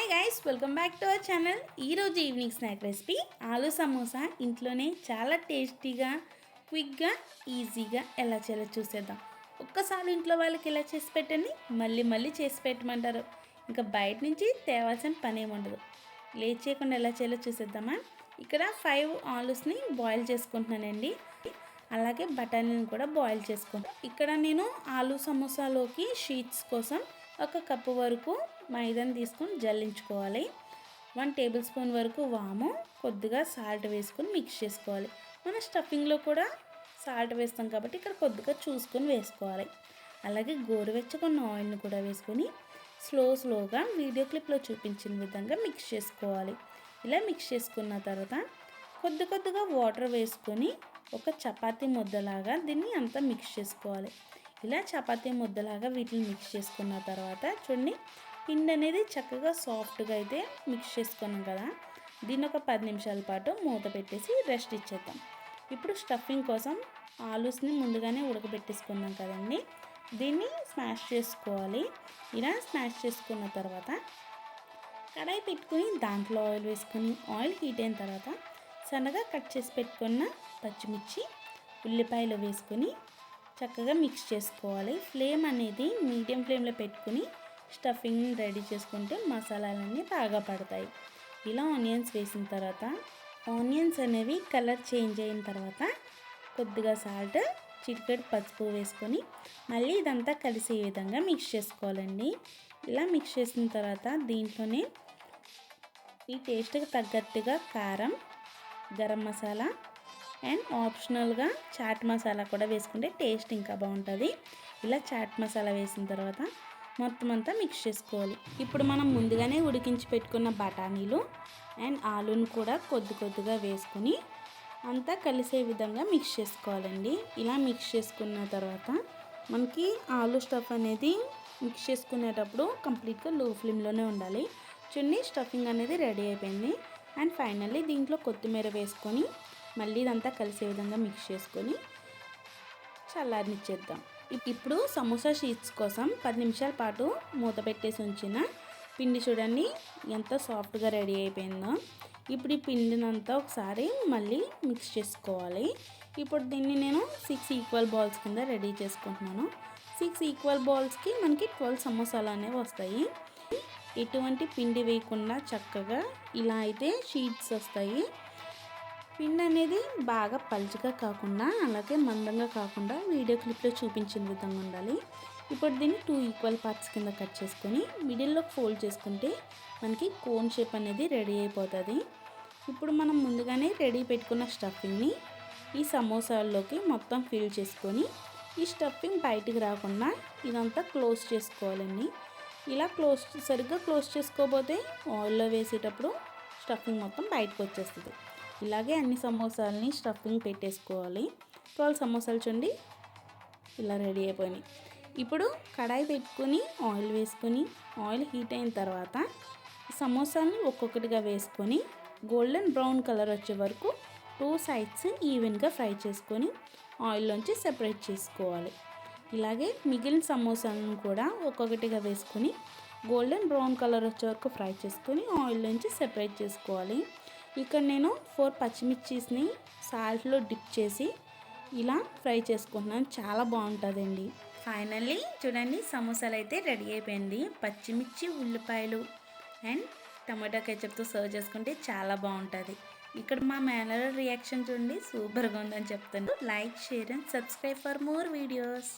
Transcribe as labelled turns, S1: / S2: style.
S1: Hi guys, welcome back to our channel. ఈరోజు evening snack recipe aloo samosa. ఇంట్లోనే చాలా టేస్టీగా, క్విక్గా, ఈజీగా ఎలా చేయాలో చూసేద్దాం. ఒక్కసారి ఇంట్లో వాళ్ళకి ఇలా చేసి పెట్టండి, మళ్ళీ మళ్ళీ చేసి పెట్టమంటారు. ఇంకా బయట నుంచి తేవాల్సిన పని ఏముండదు. లేట్ చేయకుండా ఎలా చేయాలో చూసేద్దామా. ఇక్కడ 5 ఆలూస్ని బాయిల్ చేసుకుంటున్నానండి. అలాగే బఠానీని కూడా బాయిల్ చేసుకుంటాను. ఇక్కడ నేను ఆలూ సమోసాలోకి షీట్స్ కోసం 1 కప్పు వరకు మైదాని తీసుకొని జల్లించుకోవాలి. 1 టేబుల్ స్పూన్ వరకు వాము, కొద్దిగా సాల్ట్ వేసుకొని మిక్స్ చేసుకోవాలి. మన స్టఫింగ్లో కూడా సాల్ట్ వేస్తాం కాబట్టి ఇక్కడ కొద్దిగా చూసుకొని వేసుకోవాలి. అలాగే గోరువెచ్చకున్న ఆయిల్ని కూడా వేసుకొని స్లోగా వీడియో క్లిప్లో చూపించిన విధంగా మిక్స్ చేసుకోవాలి. ఇలా మిక్స్ చేసుకున్న తర్వాత కొద్దిగా వాటర్ వేసుకొని ఒక చపాతీ ముద్దలాగా దీన్ని అంతా మిక్స్ చేసుకోవాలి. ఇలా చపాతీ ముద్దలాగా వీటిని మిక్స్ చేసుకున్న తర్వాత చూడండి, పిండి అనేది చక్కగా సాఫ్ట్గా అయితే మిక్స్ చేసుకున్నాం కదా. దీన్ని ఒక 10 నిమిషాల పాటు మూత పెట్టేసి రెస్ట్ ఇచ్చేద్దాం. ఇప్పుడు స్టఫింగ్ కోసం ఆలూస్ని ముందుగానే ఉడకబెట్టేసుకున్నాం కదండి, దీన్ని స్మాష్ చేసుకోవాలి. ఇలా స్మాష్ చేసుకున్న తర్వాత కడాయి పెట్టుకుని దాంట్లో ఆయిల్ వేసుకొని ఆయిల్ హీట్ అయిన తర్వాత సన్నగా కట్ చేసి పెట్టుకున్న పచ్చిమిర్చి, ఉల్లిపాయలు వేసుకొని చక్కగా మిక్స్ చేసుకోవాలి. ఫ్లేమ్ అనేది మీడియం ఫ్లేమ్లో పెట్టుకుని స్టఫింగ్ని రెడీ చేసుకుంటే మసాలాలన్నీ బాగా పడతాయి. ఇలా ఆనియన్స్ వేసిన తర్వాత ఆనియన్స్ అనేవి కలర్ చేంజ్ అయిన తర్వాత కొద్దిగా సాల్ట్, చిటికెడు పసుపు వేసుకొని మళ్ళీ ఇదంతా కలిసే విధంగా మిక్స్ చేసుకోవాలండి. ఇలా మిక్స్ చేసిన తర్వాత దీంట్లోనే ఈ టేస్ట్కి తగ్గట్టుగా కారం, గరం మసాలా అండ్ ఆప్షనల్గా చాట్ మసాలా కూడా వేసుకుంటే టేస్ట్ ఇంకా బాగుంటుంది. ఇలా చాట్ మసాలా వేసిన తర్వాత మొత్తం అంతా మిక్స్ చేసుకోవాలి. ఇప్పుడు మనం ముందుగానే ఉడికించి పెట్టుకున్న బఠానీలు అండ్ ఆలూని కూడా కొద్దిగా వేసుకొని అంతా కలిసే విధంగా మిక్స్ చేసుకోవాలండి. ఇలా మిక్స్ చేసుకున్న తర్వాత మనకి ఆలూ స్టఫ్ అనేది మిక్స్ చేసుకునేటప్పుడు కంప్లీట్గా లో ఫ్లేమ్లోనే ఉండాలి. చూడండి, స్టఫింగ్ అనేది రెడీ అయిపోయింది. అండ్ ఫైనల్లీ దీంట్లో కొత్తిమీర వేసుకొని మళ్ళీ ఇదంతా కలిసే విధంగా మిక్స్ చేసుకొని చల్లారనిచ్చేద్దాం. ఇప్పుడు సమోసా షీట్స్ కోసం 10 నిమిషాల పాటు మూత పెట్టేసి ఉంచిన పిండి చూడండి ఎంత సాఫ్ట్గా రెడీ అయిపోయిందో. ఇప్పుడు ఈ పిండినంతా ఒకసారి మళ్ళీ మిక్స్ చేసుకోవాలి. ఇప్పుడు దీన్ని నేను 6 ఈక్వల్ బాల్స్ కింద రెడీ చేసుకుంటున్నాను. 6 ఈక్వల్ బాల్స్కి మనకి 12 సమోసాలు అనేవి వస్తాయి. ఎటువంటి పిండి వేయకుండా చక్కగా ఇలా అయితే షీట్స్ వస్తాయి. పిండి అనేది బాగా పలుచగా కాకుండా అలాగే మందంగా కాకుండా వీడియో క్లిప్లో చూపించిన విధంగా ఉండాలి. ఇప్పుడు దీన్ని 2 ఈక్వల్ పార్ట్స్ కింద కట్ చేసుకొని మిడిల్లో ఫోల్డ్ చేసుకుంటే మనకి కోన్ షేప్ అనేది రెడీ అయిపోతుంది. ఇప్పుడు మనం ముందుగానే రెడీ పెట్టుకున్న స్టఫింగ్ని ఈ సమోసాల్లోకి మొత్తం ఫిల్ చేసుకొని ఈ స్టఫింగ్ బయటికి రాకుండా ఇదంతా క్లోజ్ చేసుకోవాలండి. ఇలా సరిగ్గా క్లోజ్ చేసుకోకపోతే ఆయిల్లో వేసేటప్పుడు స్టఫింగ్ మొత్తం బయటకు వచ్చేస్తుంది. ఇలాగే అన్ని సమోసాలని స్టఫింగ్ పెట్టేసుకోవాలి. 12 సమోసాలు చూడండి ఇలా రెడీ అయిపోయినాయి. ఇప్పుడు కడాయి పెట్టుకొని ఆయిల్ వేసుకొని ఆయిల్ హీట్ అయిన తర్వాత సమోసాలను ఒక్కొక్కటిగా వేసుకొని గోల్డెన్ బ్రౌన్ కలర్ వచ్చే వరకు 2 సైడ్స్ ఈవెన్గా ఫ్రై చేసుకొని ఆయిల్లోంచి సెపరేట్ చేసుకోవాలి. ఇలాగే మిగిలిన సమోసాలను కూడా ఒక్కొక్కటిగా వేసుకొని గోల్డెన్ బ్రౌన్ కలర్ వచ్చే వరకు ఫ్రై చేసుకొని ఆయిల్లోంచి సెపరేట్ చేసుకోవాలి. ఇక్కడ నేను 4 పచ్చిమిర్చిని సాల్ట్లో డిప్ చేసి ఇలా ఫ్రై చేసుకుంటున్నాను. చాలా బాగుంటుందండి. ఫైనల్లీ చూడండి, సమోసాలు అయితే రెడీ అయిపోయింది. పచ్చిమిర్చి, ఉల్లిపాయలు అండ్ టమాటా కెచప్తో సర్వ్ చేసుకుంటే చాలా బాగుంటుంది. ఇక్కడ మా మేనర్ రియాక్షన్ చూడండి, సూపర్గా ఉందని చెప్తాను. Like, share and subscribe for more videos.